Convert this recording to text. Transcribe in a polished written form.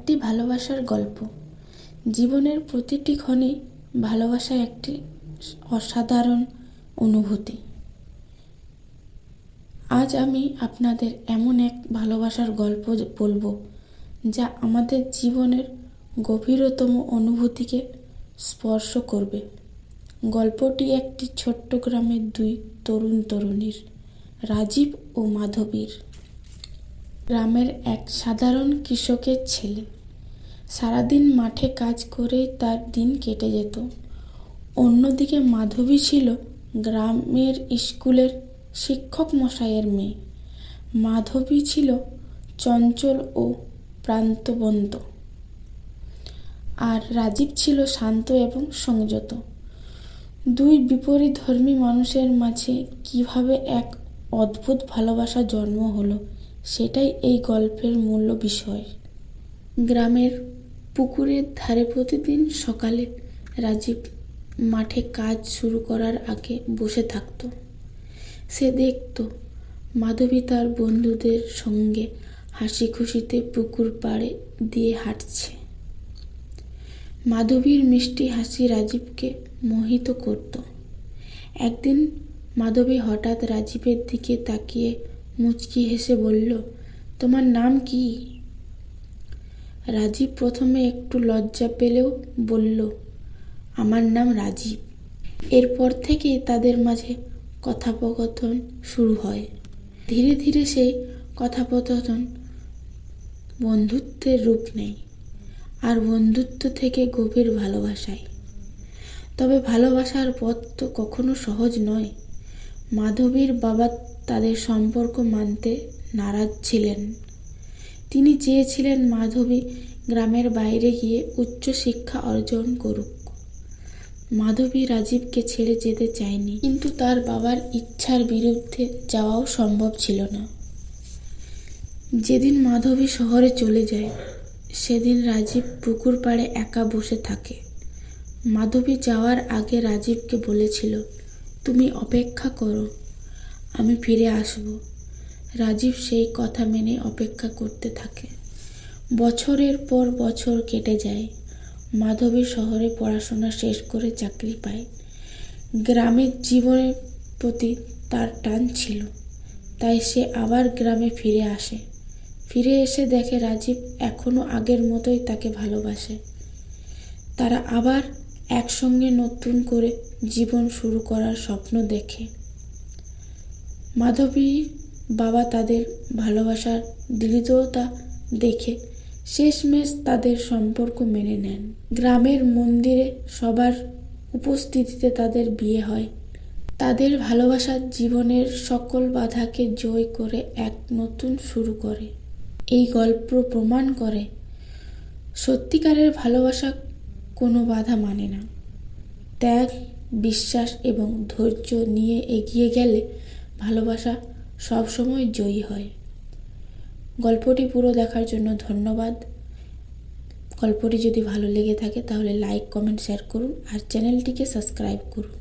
একটি ভালোবাসার গল্প। জীবনের প্রতিটি ক্ষণে ভালোবাসা একটি অসাধারণ অনুভূতি। আজ আমি আপনাদের এমন এক ভালোবাসার গল্প বলবো যা আমাদের জীবনের গভীরতম অনুভূতিকে স্পর্শ করবে। গল্পটি একটি ছোট্ট গ্রামের দুই তরুণীর, রাজীব ও মাধবীর। গ্রামের এক সাধারণ কৃষকের ছেলে সারাদিন মাঠে কাজ করেই তার দিন কেটে যেত। অন্যদিকে মাধবী ছিল গ্রামের স্কুলের শিক্ষক মশাইয়ের মেয়ে। মাধবী ছিল চঞ্চল ও প্রাণবন্ত, আর রাজীব ছিল শান্ত এবং সংযত। দুই বিপরীতধর্মী মানুষের মাঝে কিভাবে এক অদ্ভুত ভালোবাসা জন্ম হলো, সেটাই এই গল্পের মূল বিষয়। গ্রামের পুকুরের ধারে প্রতিদিন সকালে রাজীব মাঠে কাজ শুরু করার আগে বসে থাকত। সে দেখত মাধবী তার বন্ধুদের সঙ্গে হাসি খুশিতে পুকুর পাড়ে দিয়ে হাঁটছে। মাধবীর মিষ্টি হাসি রাজীবকে মোহিত করত। একদিন মাধবী হঠাৎ রাজীবের দিকে তাকিয়ে মুচকি হেসে বলল, তোমার নাম কি? রাজীব প্রথমে একটু লজ্জা পেলেও বলল, আমার নাম রাজীব। এরপর থেকে তাদের মাঝে কথোপকথন শুরু হয়। ধীরে ধীরে সেই কথোপকথন বন্ধুত্বের রূপ নেয়, আর বন্ধুত্ব থেকে গভীর ভালোবাসায়। তবে ভালোবাসার পথ তো কখনো সহজ নয়। মাধবীর বাবা তাদের সম্পর্ক মানতে নারাজ ছিলেন। তিনি চেয়েছিলেন মাধবী গ্রামের বাইরে গিয়ে উচ্চ শিক্ষা অর্জন করুক। মাধবী রাজীবকে ছেড়ে যেতে চায়নি, কিন্তু তার বাবার ইচ্ছার বিরুদ্ধে যাওয়াও সম্ভব ছিল না। যেদিন মাধবী শহরে চলে যায়, সেদিন রাজীব পুকুর পাড়ে একা বসে থাকে। মাধবী যাওয়ার আগে রাজীবকে বলেছিল, তুমি অপেক্ষা করো, আমি ফিরে আসব। রাজীব সেই কথা মেনে অপেক্ষা করতে থাকে। বছরের পর বছর কেটে যায়। মাধবী শহরে পড়াশোনা শেষ করে চাকরি পায়। গ্রামের জীবনের প্রতি তার টান ছিল, তাই সে আবার গ্রামে ফিরে আসে। ফিরে এসে দেখে রাজীব এখনো আগের মতোই তাকে ভালোবাসে। তারা আবার একসঙ্গে নতুন করে জীবন শুরু করার স্বপ্ন দেখে। মাধবী বাবা তাদের ভালোবাসার দৃঢ়তা দেখে শেষমেশ তাদের সম্পর্ক মেনে নেন। গ্রামের মন্দিরে সবার উপস্থিতিতে তাদের বিয়ে হয়। তাদের ভালোবাসার জীবনের সকল বাধাকে জয় করে এক নতুন শুরু করে। এই গল্প প্রমাণ করে, সত্যিকারের ভালোবাসা কোনো বাধা মানে না। ত্যাগ, বিশ্বাস এবং ধৈর্য নিয়ে এগিয়ে গেলে ভালোবাসা সবসময় জয়ী হয়। গল্পটি পুরো দেখার জন্য ধন্যবাদ। গল্পটি যদি ভালো লেগে থাকে তাহলে লাইক, কমেন্ট, শেয়ার করুন আর চ্যানেলটিকে সাবস্ক্রাইব করুন।